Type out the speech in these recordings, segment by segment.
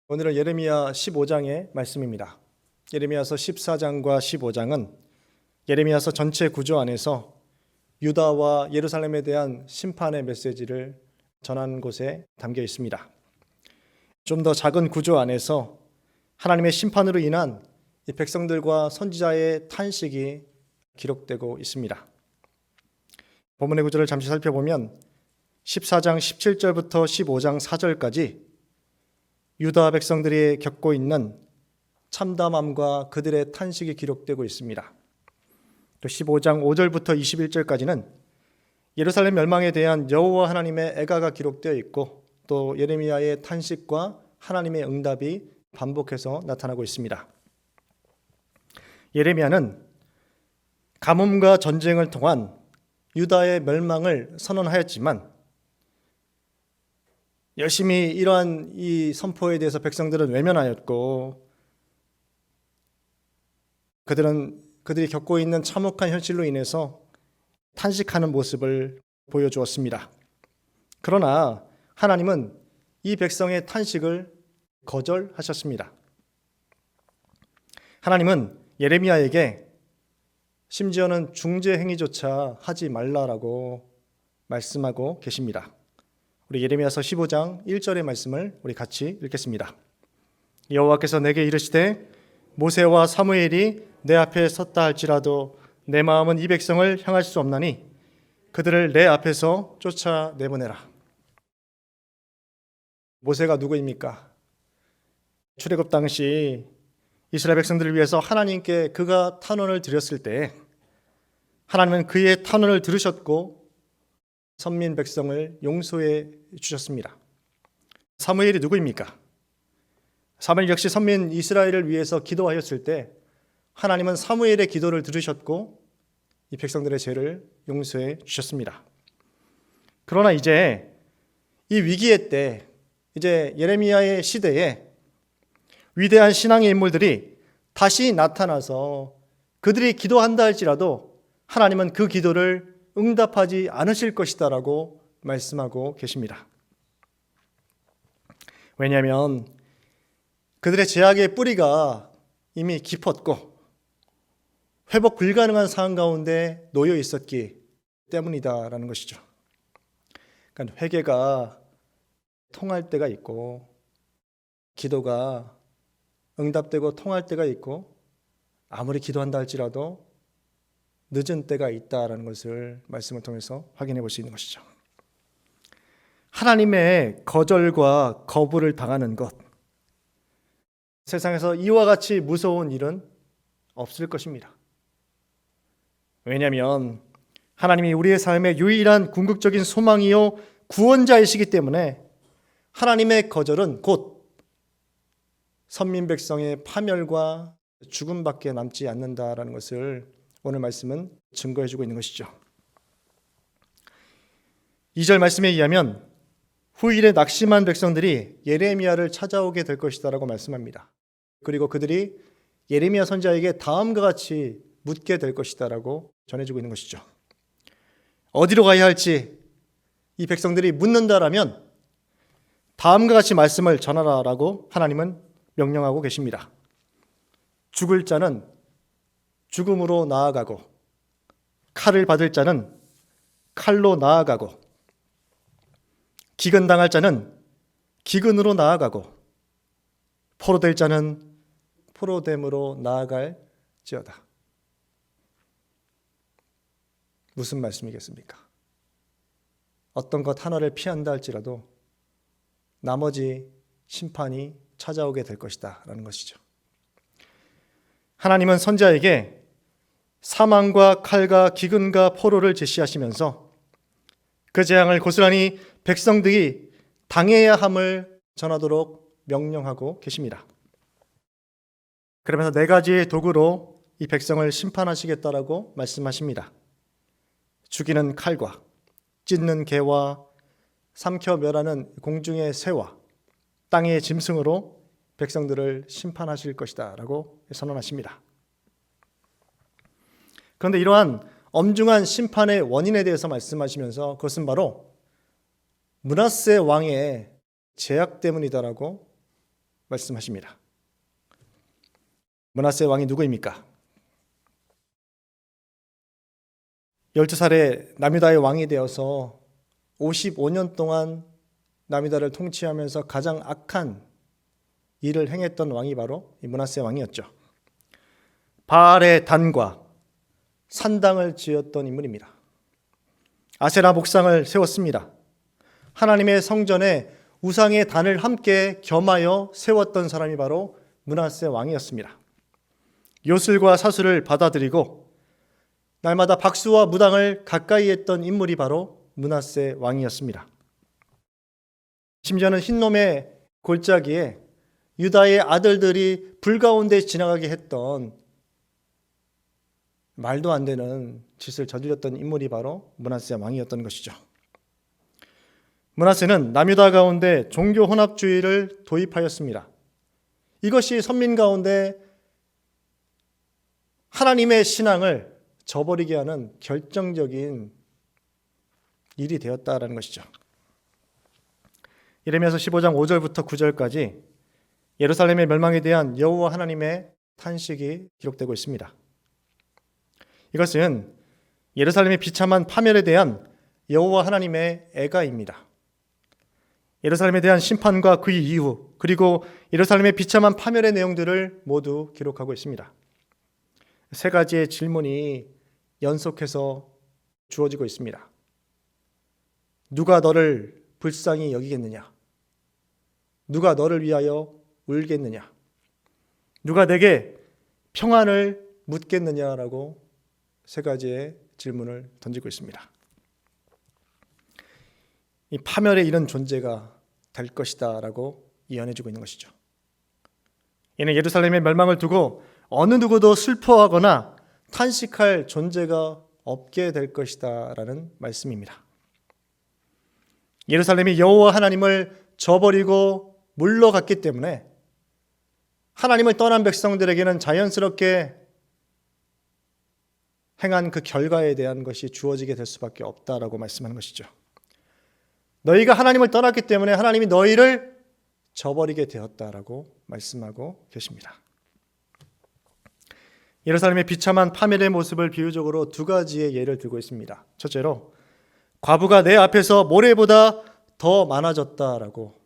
오늘은 예레미야 15장의 말씀입니다. 예레미야서 14장과 15장은 예레미야서 전체 구조 안에서 유다와 예루살렘에 대한 심판의 메시지를 전하는 곳에 담겨 있습니다. 좀 더 작은 구조 안에서 하나님의 심판으로 인한 이 백성들과 선지자의 탄식이 기록되고 있습니다. 본문의 구조를 잠시 살펴보면 14장 17절부터 15장 4절까지 유다 백성들이 겪고 있는 참담함과 그들의 탄식이 기록되고 있습니다. 또 15장 5절부터 21절까지는 예루살렘 멸망에 대한 여호와 하나님의 애가가 기록되어 있고 또 예레미야의 탄식과 하나님의 응답이 반복해서 나타나고 있습니다. 예레미야는 가뭄과 전쟁을 통한 유다의 멸망을 선언하였지만 열심히 이러한 이 선포에 대해서 백성들은 외면하였고 그들이 겪고 있는 참혹한 현실로 인해서 탄식하는 모습을 보여주었습니다. 그러나 하나님은 이 백성의 탄식을 거절하셨습니다. 하나님은 예레미야에게 심지어는 중재 행위조차 하지 말라라고 말씀하고 계십니다. 우리 예레미야서 15장 1절의 말씀을 우리 같이 읽겠습니다. 여호와께서 내게 이르시되 모세와 사무엘이 내 앞에 섰다 할지라도 내 마음은 이 백성을 향할 수 없나니 그들을 내 앞에서 쫓아내보내라. 모세가 누구입니까? 출애굽 당시 이스라엘 백성들을 위해서 하나님께 그가 탄원을 드렸을 때 하나님은 그의 탄원을 들으셨고 선민 백성을 용서해 주셨습니다. 사무엘이 누구입니까? 사무엘 역시 선민 이스라엘을 위해서 기도하였을 때 하나님은 사무엘의 기도를 들으셨고 이 백성들의 죄를 용서해 주셨습니다. 그러나 이제 이 위기의 때 이제 예레미야의 시대에 위대한 신앙의 인물들이 다시 나타나서 그들이 기도한다 할지라도 하나님은 그 기도를 응답하지 않으실 것이다라고 말씀하고 계십니다. 왜냐하면 그들의 죄악의 뿌리가 이미 깊었고 회복 불가능한 상황 가운데 놓여 있었기 때문이다라는 것이죠. 그러니까 회개가 통할 때가 있고 기도가 응답되고 통할 때가 있고 아무리 기도한다 할지라도 늦은 때가 있다라는 것을 말씀을 통해서 확인해 볼 수 있는 것이죠. 하나님의 거절과 거부를 당하는 것, 세상에서 이와 같이 무서운 일은 없을 것입니다. 왜냐하면 하나님이 우리의 삶의 유일한 궁극적인 소망이요 구원자이시기 때문에 하나님의 거절은 곧 선민 백성의 파멸과 죽음밖에 남지 않는다라는 것을 오늘 말씀은 증거해 주고 있는 것이죠. 2절 말씀에 의하면 후일에 낙심한 백성들이 예레미야를 찾아오게 될 것이다라고 말씀합니다. 그리고 그들이 예레미야 선지자에게 다음과 같이 묻게 될 것이다라고 전해주고 있는 것이죠. 어디로 가야 할지 이 백성들이 묻는다라면 다음과 같이 말씀을 전하라라고 하나님은 명령하고 계십니다. 죽을 자는 죽음으로 나아가고 칼을 받을 자는 칼로 나아가고 기근당할 자는 기근으로 나아가고 포로될 자는 포로됨으로 나아갈지어다. 무슨 말씀이겠습니까? 어떤 것 하나를 피한다 할지라도 나머지 심판이 찾아오게 될 것이다 라는 것이죠. 하나님은 선지자에게 사망과 칼과 기근과 포로를 제시하시면서 그 재앙을 고스란히 백성들이 당해야 함을 전하도록 명령하고 계십니다. 그러면서 4가지의 도구로 이 백성을 심판하시겠다라고 말씀하십니다. 죽이는 칼과 찢는 개와 삼켜 멸하는 공중의 새와 땅의 짐승으로 백성들을 심판하실 것이다 라고 선언하십니다. 그런데 이러한 엄중한 심판의 원인에 대해서 말씀하시면서 그것은 바로 므낫세 왕의 죄악 때문이다라고 말씀하십니다. 므낫세 왕이 누구입니까? 12살에 남유다의 왕이 되어서 55년 동안 남유다를 통치하면서 가장 악한 일을 행했던 왕이 바로 이 므낫세 왕이었죠. 바알의 단과 산당을 지었던 인물입니다. 아세라 목상을 세웠습니다. 하나님의 성전에 우상의 단을 함께 겸하여 세웠던 사람이 바로 므낫세 왕이었습니다. 요술과 사술을 받아들이고 날마다 박수와 무당을 가까이 했던 인물이 바로 므낫세 왕이었습니다. 심지어는 흰놈의 골짜기에 유다의 아들들이 불 가운데 지나가게 했던 말도 안 되는 짓을 저질렀던 인물이 바로 므낫세 왕이었던 것이죠. 므낫세는 남유다 가운데 종교 혼합주의를 도입하였습니다. 이것이 선민 가운데 하나님의 신앙을 저버리게 하는 결정적인 일이 되었다라는 것이죠. 예레미야서 15장 5절부터 9절까지 예루살렘의 멸망에 대한 여호와 하나님의 탄식이 기록되고 있습니다. 이것은 예루살렘의 비참한 파멸에 대한 여호와 하나님의 애가입니다. 예루살렘에 대한 심판과 그 이후, 그리고 예루살렘의 비참한 파멸의 내용들을 모두 기록하고 있습니다. 세 가지의 질문이 연속해서 주어지고 있습니다. 누가 너를 불쌍히 여기겠느냐? 누가 너를 위하여 울겠느냐? 누가 내게 평안을 묻겠느냐라고 세 가지의 질문을 던지고 있습니다. 이 파멸의 이런 존재가 될 것이다 라고 예언해주고 있는 것이죠. 이는 예루살렘의 멸망을 두고 어느 누구도 슬퍼하거나 탄식할 존재가 없게 될 것이다 라는 말씀입니다. 예루살렘이 여호와 하나님을 저버리고 물러갔기 때문에 하나님을 떠난 백성들에게는 자연스럽게 행한 그 결과에 대한 것이 주어지게 될 수밖에 없다라고 말씀하는 것이죠. 너희가 하나님을 떠났기 때문에 하나님이 너희를 저버리게 되었다라고 말씀하고 계십니다. 예루살렘의 비참한 파멸의 모습을 비유적으로 두 가지의 예를 들고 있습니다. 첫째로 과부가 내 앞에서 모래보다 더 많아졌다라고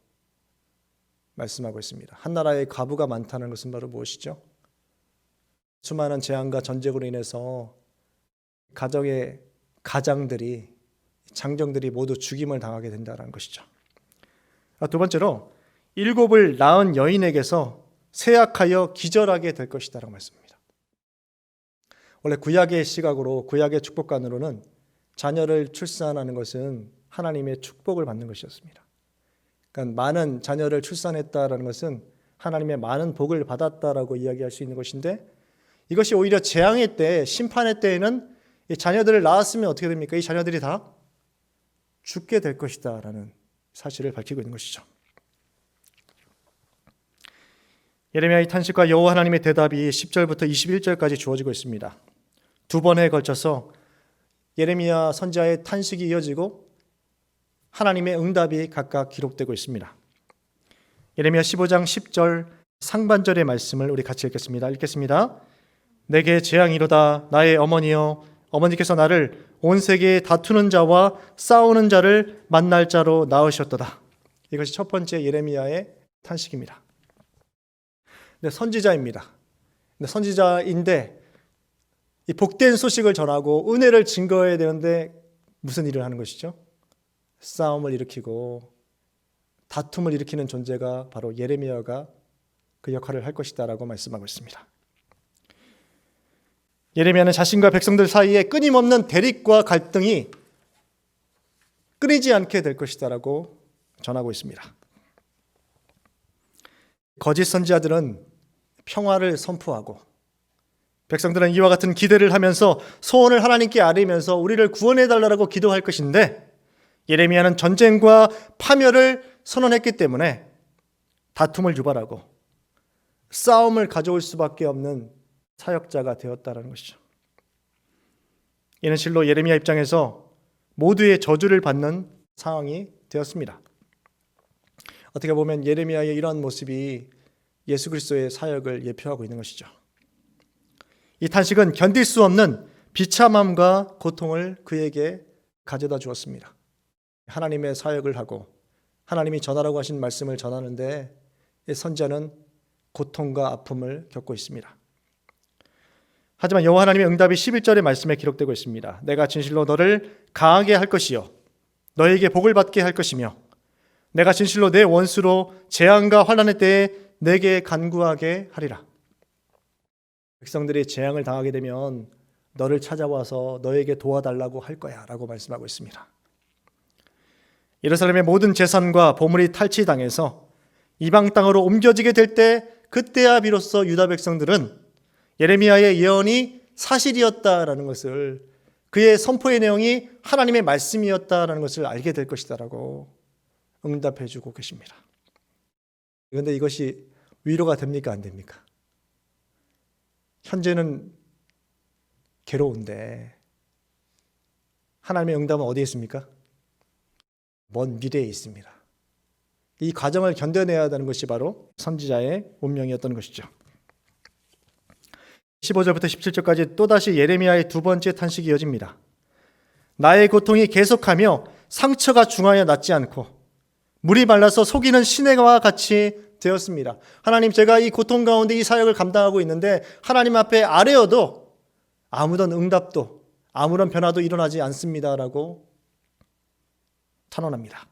말씀하고 있습니다. 한 나라에 과부가 많다는 것은 바로 무엇이죠? 수많은 재앙과 전쟁으로 인해서 가정의 가장들이 장정들이 모두 죽임을 당하게 된다는 것이죠. 두 번째로 7을 낳은 여인에게서 세약하여 기절하게 될 것이다라고 말씀합니다. 원래 구약의 시각으로 구약의 축복관으로는 자녀를 출산하는 것은 하나님의 축복을 받는 것이었습니다. 그러니까 많은 자녀를 출산했다라는 것은 하나님의 많은 복을 받았다라고 이야기할 수 있는 것인데 이것이 오히려 재앙의 때, 심판의 때에는 이 자녀들을 낳았으면 어떻게 됩니까? 이 자녀들이 다 죽게 될 것이다 라는 사실을 밝히고 있는 것이죠. 예레미야의 탄식과 여호와 하나님의 대답이 10절부터 21절까지 주어지고 있습니다. 두 번에 걸쳐서 예레미야 선지자의 탄식이 이어지고 하나님의 응답이 각각 기록되고 있습니다. 예레미야 15장 10절 상반절의 말씀을 우리 같이 읽겠습니다. 내게 재앙이로다 나의 어머니여 어머니께서 나를 온 세계에 다투는 자와 싸우는 자를 만날 자로 낳으셨도다. 이것이 첫 번째 예레미야의 탄식입니다. 선지자입니다. 선지자인데 이 복된 소식을 전하고 은혜를 증거해야 되는데 무슨 일을 하는 것이죠? 싸움을 일으키고 다툼을 일으키는 존재가 바로 예레미야가 그 역할을 할 것이다라고 말씀하고 있습니다. 예레미야는 자신과 백성들 사이에 끊임없는 대립과 갈등이 끊이지 않게 될 것이다라고 전하고 있습니다. 거짓 선지자들은 평화를 선포하고 백성들은 이와 같은 기대를 하면서 소원을 하나님께 아뢰면서 우리를 구원해달라고 기도할 것인데 예레미야는 전쟁과 파멸을 선언했기 때문에 다툼을 유발하고 싸움을 가져올 수밖에 없는 사역자가 되었다는 것이죠. 이는 실로 예레미야 입장에서 모두의 저주를 받는 상황이 되었습니다. 어떻게 보면 예레미야의 이러한 모습이 예수 그리스도의 사역을 예표하고 있는 것이죠. 이 탄식은 견딜 수 없는 비참함과 고통을 그에게 가져다 주었습니다. 하나님의 사역을 하고 하나님이 전하라고 하신 말씀을 전하는데 선지자는 고통과 아픔을 겪고 있습니다. 하지만 여호와 하나님의 응답이 11절의 말씀에 기록되고 있습니다. 내가 진실로 너를 강하게 할 것이요 너에게 복을 받게 할 것이며 내가 진실로 내 원수로 재앙과 환난의 때에 내게 간구하게 하리라. 백성들이 재앙을 당하게 되면 너를 찾아와서 너에게 도와달라고 할 거야 라고 말씀하고 있습니다. 예루살렘의 모든 재산과 보물이 탈취당해서 이방 땅으로 옮겨지게 될 때 그때야 비로소 유다 백성들은 예레미야의 예언이 사실이었다라는 것을, 그의 선포의 내용이 하나님의 말씀이었다라는 것을 알게 될 것이다라고 응답해 주고 계십니다. 그런데 이것이 위로가 됩니까? 안 됩니까? 현재는 괴로운데 하나님의 응답은 어디에 있습니까? 먼 미래에 있습니다. 이 과정을 견뎌내야 하는 것이 바로 선지자의 운명이었던 것이죠. 15절부터 17절까지 또다시 예레미야의 두 번째 탄식이 이어집니다. 나의 고통이 계속하며 상처가 중하여 낫지 않고 물이 말라서 속이는 시내와 같이 되었습니다. 하나님, 제가 이 고통 가운데 이 사역을 감당하고 있는데 하나님 앞에 아뢰어도 아무런 응답도 아무런 변화도 일어나지 않습니다라고 탄원합니다.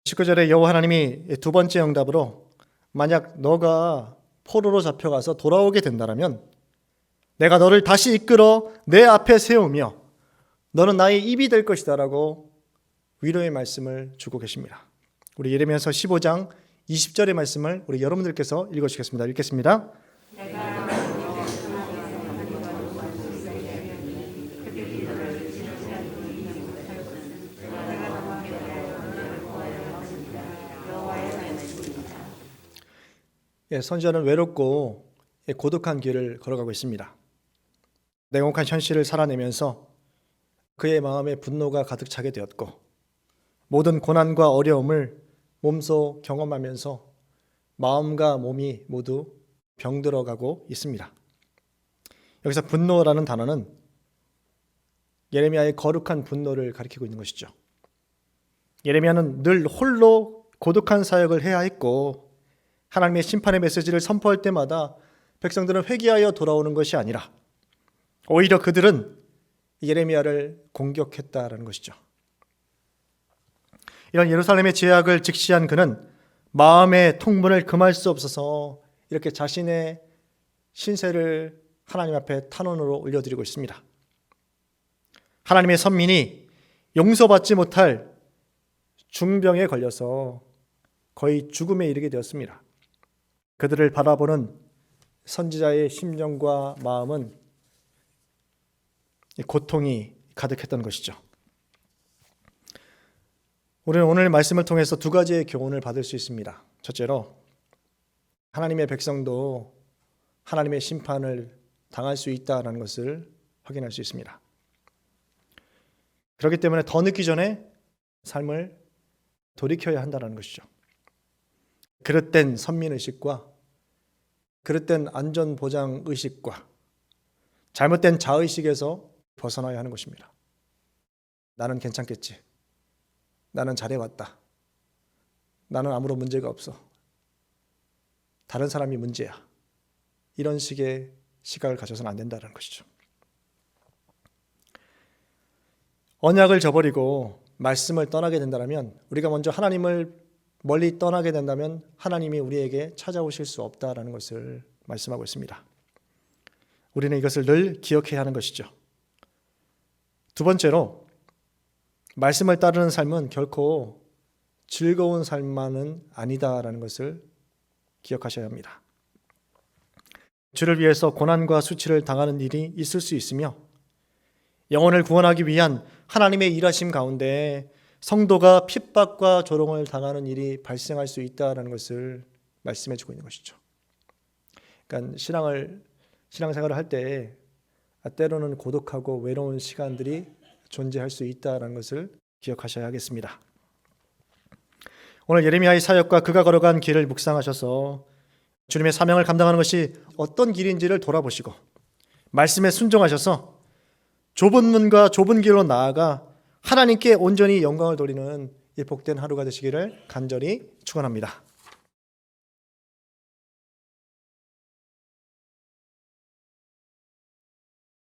19절에 여호와 하나님이 두 번째 응답으로 만약 너가 포로로 잡혀가서 돌아오게 된다면 내가 너를 다시 이끌어 내 앞에 세우며 너는 나의 입이 될 것이다 라고 위로의 말씀을 주고 계십니다. 우리 예레미야서 15장 20절의 말씀을 우리 여러분들께서 읽어주시겠습니다. 읽겠습니다. 선지자는 외롭고 고독한 길을 걸어가고 있습니다. 냉혹한 현실을 살아내면서 그의 마음에 분노가 가득 차게 되었고 모든 고난과 어려움을 몸소 경험하면서 마음과 몸이 모두 병들어가고 있습니다. 여기서 분노라는 단어는 예레미야의 거룩한 분노를 가리키고 있는 것이죠. 예레미야는 늘 홀로 고독한 사역을 해야 했고 하나님의 심판의 메시지를 선포할 때마다 백성들은 회개하여 돌아오는 것이 아니라 오히려 그들은 예레미야를 공격했다라는 것이죠. 이런 예루살렘의 죄악을 직시한 그는 마음의 통분을 금할 수 없어서 이렇게 자신의 신세를 하나님 앞에 탄원으로 올려드리고 있습니다. 하나님의 선민이 용서받지 못할 중병에 걸려서 거의 죽음에 이르게 되었습니다. 그들을 바라보는 선지자의 심정과 마음은 고통이 가득했던 것이죠. 우리는 오늘 말씀을 통해서 두 가지의 교훈을 받을 수 있습니다. 첫째로 하나님의 백성도 하나님의 심판을 당할 수 있다는 것을 확인할 수 있습니다. 그렇기 때문에 더 늦기 전에 삶을 돌이켜야 한다는 것이죠. 그릇된 선민의식과 그릇된 안전보장의식과 잘못된 자의식에서 벗어나야 하는 것입니다. 나는 괜찮겠지. 나는 잘해왔다. 나는 아무런 문제가 없어. 다른 사람이 문제야. 이런 식의 시각을 가져서는 안 된다는 것이죠. 언약을 저버리고 말씀을 떠나게 된다면, 우리가 먼저 하나님을 멀리 떠나게 된다면 하나님이 우리에게 찾아오실 수 없다라는 것을 말씀하고 있습니다. 우리는 이것을 늘 기억해야 하는 것이죠. 두 번째로, 말씀을 따르는 삶은 결코 즐거운 삶만은 아니다라는 것을 기억하셔야 합니다. 주를 위해서 고난과 수치를 당하는 일이 있을 수 있으며 영혼을 구원하기 위한 하나님의 일하심 가운데 성도가 핍박과 조롱을 당하는 일이 발생할 수 있다는 것을 말씀해 주고 있는 것이죠. 그러니까 신앙생활을 할 때 때로는 고독하고 외로운 시간들이 존재할 수 있다는 것을 기억하셔야 하겠습니다. 오늘 예레미야의 사역과 그가 걸어간 길을 묵상하셔서 주님의 사명을 감당하는 것이 어떤 길인지를 돌아보시고 말씀에 순종하셔서 좁은 문과 좁은 길로 나아가 하나님께 온전히 영광을 돌리는 이 복된 하루가 되시기를 간절히 축원합니다.